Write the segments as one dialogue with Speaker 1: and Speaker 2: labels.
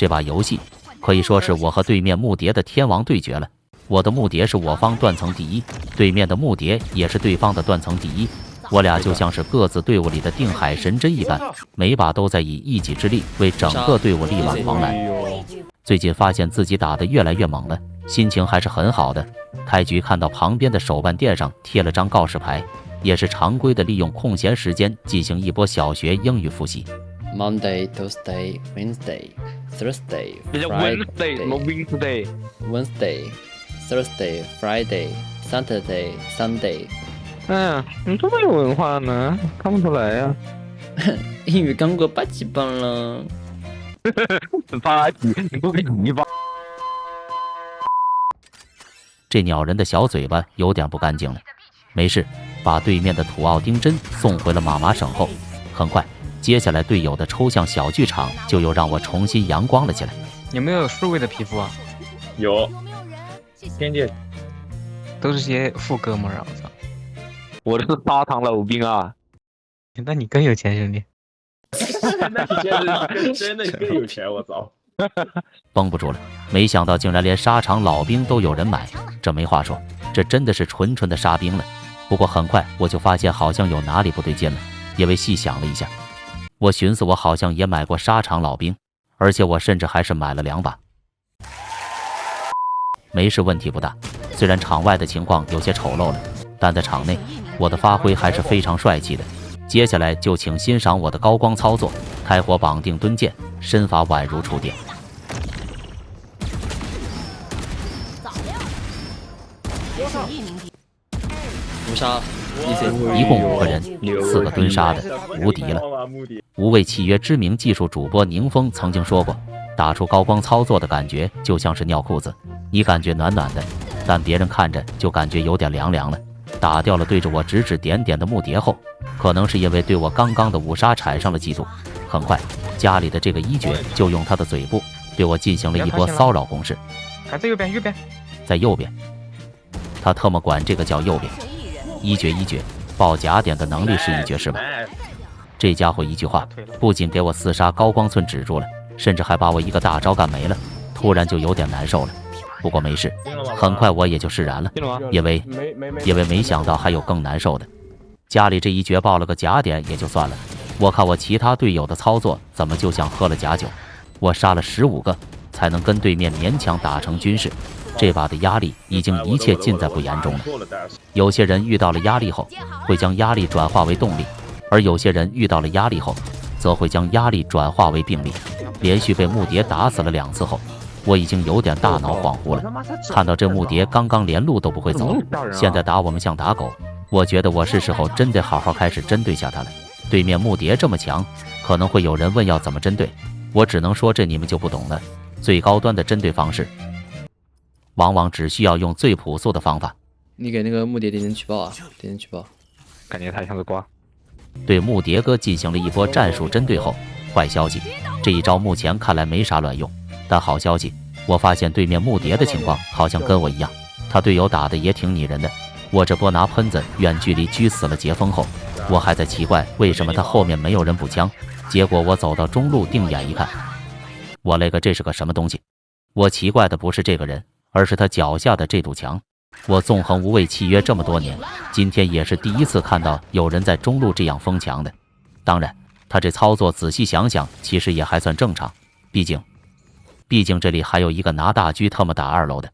Speaker 1: 这把游戏可以说是我和对面木蝶的天王对决了。我的木蝶是我方断层第一，对面的木蝶也是对方的断层第一。我俩就像是各自队伍里的定海神针一般，每把都在以一己之力为整个队伍力挽狂澜。最近发现自己打得越来越猛了，心情还是很好的。开局看到旁边的手办店上贴了张告示牌，也是常规的利用空闲时间进行一波小学英语复习。
Speaker 2: Monday, Tuesday, Wednesday, Thursday,
Speaker 3: 这叫 Wednesday， 什么 Wednesday？
Speaker 2: Wednesday, Thursday, Friday, Saturday, Sunday。
Speaker 3: 哎呀，你这么有文化呢，看不出来呀。
Speaker 2: 英语刚过8级班了。
Speaker 3: 8级，你不给你吧？
Speaker 1: 这鸟人的小嘴巴有点不干净了。没事，把对面的土奥丁真送回了妈妈省后，很快。接下来队友的抽象小剧场就又让我重新阳光了起来。
Speaker 4: 有没有数位的皮肤啊？
Speaker 3: 有，天界
Speaker 4: 都是些富哥们儿啊！我操，
Speaker 3: 我这是砂糖老兵啊！
Speaker 4: 那你更有钱，兄弟。
Speaker 5: 那你真的更有钱，我操！
Speaker 1: 绷不住了，没想到竟然连沙场老兵都有人买，这没话说，这真的是纯纯的沙兵了。不过很快我就发现好像有哪里不对劲了，因为细想了一下。我寻思我好像也买过沙场老兵，而且我甚至还是买了2把。没事，问题不大。虽然场外的情况有些丑陋了，但在场内我的发挥还是非常帅气的。接下来就请欣赏我的高光操作：开火绑定蹲剑，身法宛如触电。
Speaker 2: 五杀，
Speaker 1: 一共5个人，4个蹲杀的，无敌了。无畏契约知名技术主播宁峰曾经说过，打出高光操作的感觉就像是尿裤子，你感觉暖暖的，但别人看着就感觉有点凉凉了。打掉了对着我指指点点的木蝶后，可能是因为对我刚刚的5杀产生了嫉妒，很快家里的这个一绝就用他的嘴部对我进行了一波骚扰攻势。
Speaker 4: 还在右边，右边，
Speaker 1: 在右边，他特么管这个叫右边。一绝，爆假点的能力是一绝是吧？这家伙一句话不仅给我4杀高光寸止住了，甚至还把我一个大招干没了，突然就有点难受了。不过没事，很快我也就释然了，因为没想到还有更难受的。家里这一绝爆了个假点也就算了，我看我其他队友的操作怎么就像喝了假酒。我杀了15个才能跟对面勉强打成均势，这把的压力已经一切尽在不言中了。有些人遇到了压力后会将压力转化为动力，而有些人遇到了压力后则会将压力转化为病力。连续被木蝶打死了2次后，我已经有点大脑恍惚了。看到这木蝶刚刚连路都不会走，现在打我们像打狗，我觉得我是时候真得好好开始针对下他了。对面木蝶这么强，可能会有人问要怎么针对，我只能说这你们就不懂了。最高端的针对方式往往只需要用最朴素的方法。
Speaker 2: 你给那个木蝶点点举报啊，点点举报。
Speaker 3: 感觉他像个瓜。
Speaker 1: 对木蝶哥进行了一波战术针对后，坏消息，这一招目前看来没啥卵用。但好消息，我发现对面木蝶的情况好像跟我一样，他队友打的也挺拟人的。我这波拿喷子远距离狙死了杰峰后，我还在奇怪为什么他后面没有人补枪，结果我走到中路定眼一看，我勒个这是个什么东西！我奇怪的不是这个人，而是他脚下的这堵墙。我纵横无畏契约这么多年，今天也是第一次看到有人在中路这样疯墙的。当然，他这操作仔细想想，其实也还算正常，毕竟这里还有一个拿大狙特么打2楼的。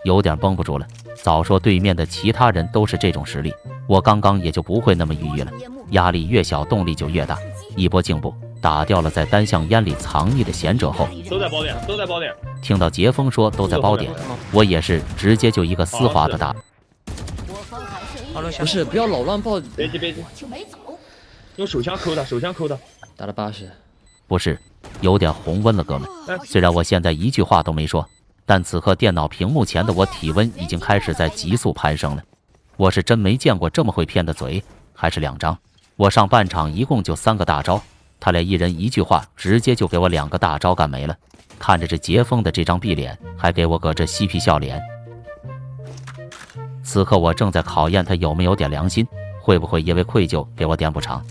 Speaker 1: 有点绷不住了，早说对面的其他人都是这种实力，我刚刚也就不会那么郁郁了。压力越小，动力就越大。一波颈部打掉了在单向烟里藏匿的贤者后，
Speaker 5: 都在包点，都在包点。
Speaker 1: 听到杰峰说都在包点，我也是直接就一个丝滑的打。
Speaker 2: 不是，不要老乱爆。
Speaker 5: 别急，用手枪抠他，手枪抠他。
Speaker 2: 打了80。
Speaker 1: 不是，有点红温了，哥们。虽然我现在一句话都没说，但此刻电脑屏幕前的我体温已经开始在急速攀升了。我是真没见过这么会骗的嘴，还是2张。我上半场一共就3个大招，他俩一人一句话，直接就给我2个大招干没了。看着这杰峰的这张碧脸，还给我个这嬉皮笑脸。此刻我正在考验他有没有点良心，会不会因为愧疚给我点补偿。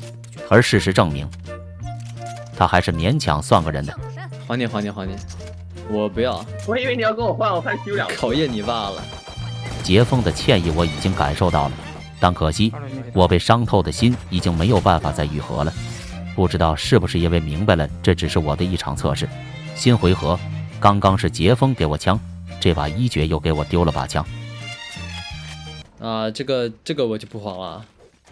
Speaker 1: 而事实证明，他还是勉强算个人的。
Speaker 2: 还你，我不要，
Speaker 5: 我以为你要跟我换，我还丢两个。
Speaker 2: 考验你罢了。
Speaker 1: 杰峰的歉意我已经感受到了，但可惜我被伤透的心已经没有办法再愈合了。不知道是不是因为明白了这只是我的一场测试。新回合，刚刚是杰峰给我枪，这把一绝又给我丢了把枪。
Speaker 2: 啊，这个我就不还了。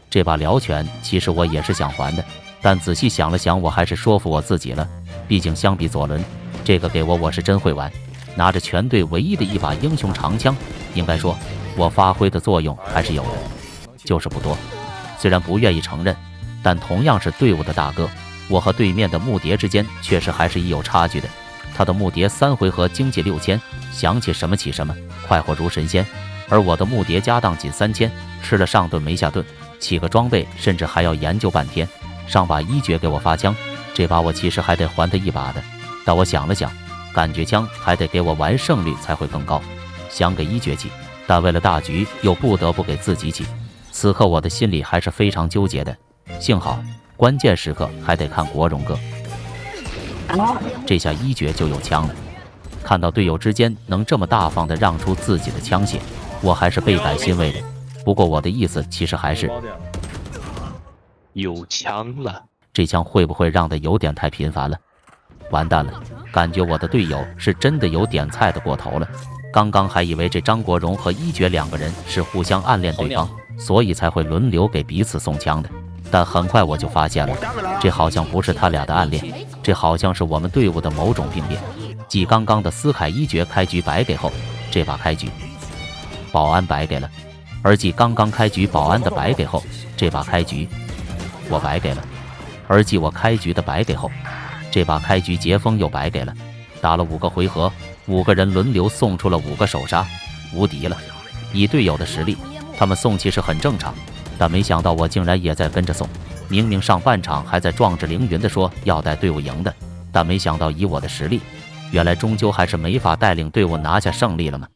Speaker 1: 这把辽拳其实我也是想还的，但仔细想了想，我还是说服我自己了。毕竟相比左轮，这个给我是真会玩。拿着全队唯一的一把英雄长枪，应该说我发挥的作用还是有的，就是不多。虽然不愿意承认，但同样是队伍的大哥，我和对面的木蝶之间确实还是已有差距的。他的木蝶3回合经济6000，想起什么起什么，快活如神仙。而我的木蝶家当仅3000，吃了上顿没下顿，起个装备甚至还要研究半天。上把一绝给我发枪，这把我其实还得还他一把的，但我想了想，感觉枪还得给我玩胜率才会更高，想给一绝起，但为了大局又不得不给自己起。此刻我的心里还是非常纠结的，幸好关键时刻还得看国荣哥。这下一绝就有枪了，看到队友之间能这么大方的让出自己的枪械，我还是倍感欣慰的。不过我的意思其实还是
Speaker 3: 有枪了，
Speaker 1: 这枪会不会让的有点太频繁了？完蛋了，感觉我的队友是真的有点菜的过头了。刚刚还以为这张国荣和一绝2个人是互相暗恋对方，所以才会轮流给彼此送枪的。但很快我就发现了，这好像不是他俩的暗恋，这好像是我们队伍的某种病变。继刚刚的斯凯一绝开局白给后，这把开局保安白给了，而继刚刚开局保安的白给后，这把开局我白给了，而继我开局的白给后，这把开局杰峰又白给了。打了5个回合，5个人轮流送出了5个手杀，无敌了。以队友的实力，他们送其实很正常，但没想到我竟然也在跟着送。明明上半场还在壮志凌云的说要带队伍赢的，但没想到以我的实力，原来终究还是没法带领队伍拿下胜利了吗？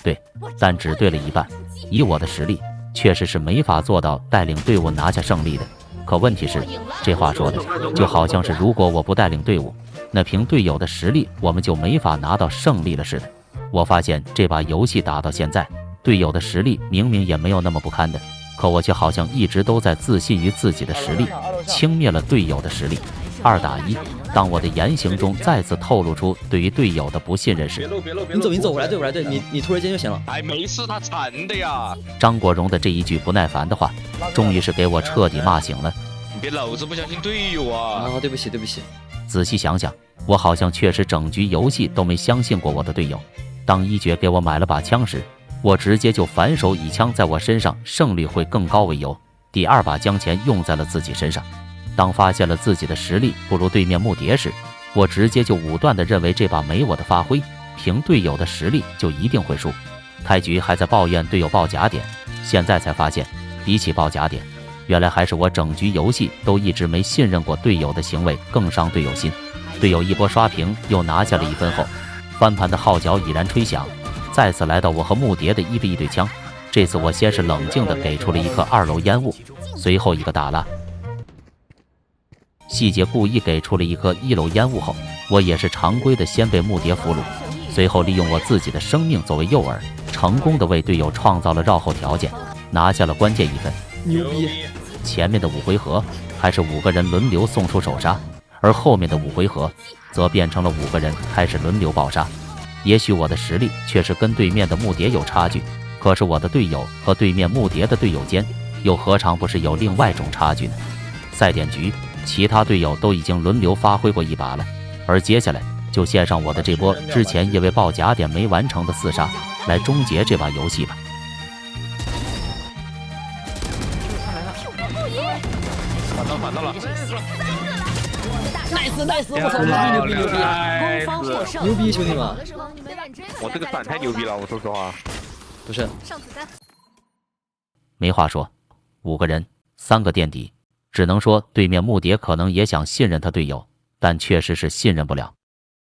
Speaker 1: 对，但只对了一半。以我的实力，确实是没法做到带领队伍拿下胜利的。可问题是，这话说的就好像是如果我不带领队伍，那凭队友的实力我们就没法拿到胜利了似的。我发现这把游戏打到现在，队友的实力明明也没有那么不堪的，可我却好像一直都在自信于自己的实力，轻蔑了队友的实力。2打1，当我的言行中再次透露出对于队友的不信任时，
Speaker 2: 你走，我来对，你突然间就行了。
Speaker 3: 哎，没事，他馋的呀。
Speaker 1: 张国荣的这一句不耐烦的话，终于是给我彻底骂醒了。
Speaker 3: 你别老是不相信队友啊！
Speaker 2: 啊，对不起。
Speaker 1: 仔细想想，我好像确实整局游戏都没相信过我的队友。当一绝给我买了把枪时，我直接就反手以枪在我身上胜率会更高为由，第2把将钱用在了自己身上。当发现了自己的实力不如对面木蝶时，我直接就武断地认为这把没我的发挥，凭队友的实力就一定会输。开局还在抱怨队友爆假点，现在才发现，比起爆假点，原来还是我整局游戏都一直没信任过队友的行为更伤队友心。队友一波刷屏又拿下了1分后，翻盘的号角已然吹响，再次来到我和木蝶的1v1对枪。这次我先是冷静地给出了一颗2楼烟雾，随后一个大拉。细节故意给出了一颗1楼烟雾后，我也是常规的先被木蝶俘虏，随后利用我自己的生命作为诱饵，成功的为队友创造了绕后条件，拿下了关键1分。
Speaker 2: 牛逼！
Speaker 1: 前面的5回合还是5个人轮流送出手杀，而后面的5回合则变成了5个人开始轮流爆杀。也许我的实力确实跟对面的木蝶有差距，可是我的队友和对面木蝶的队友间又何尝不是有另外种差距呢？赛点局，其他队友都已经轮流发挥过1把了，而接下来就献上我的这波之前因为爆假点没完成的4杀，来终结这把游戏吧。
Speaker 3: 反到了
Speaker 2: ！nice！ 我操，牛逼！
Speaker 6: 攻方获胜，
Speaker 2: 牛逼，兄弟们！
Speaker 3: 我这个伞太牛逼了，我说实话。
Speaker 2: 不是，
Speaker 6: 上子弹。
Speaker 1: 没话说，5个人3个垫底，只能说对面木蝶可能也想信任他队友，但确实是信任不了。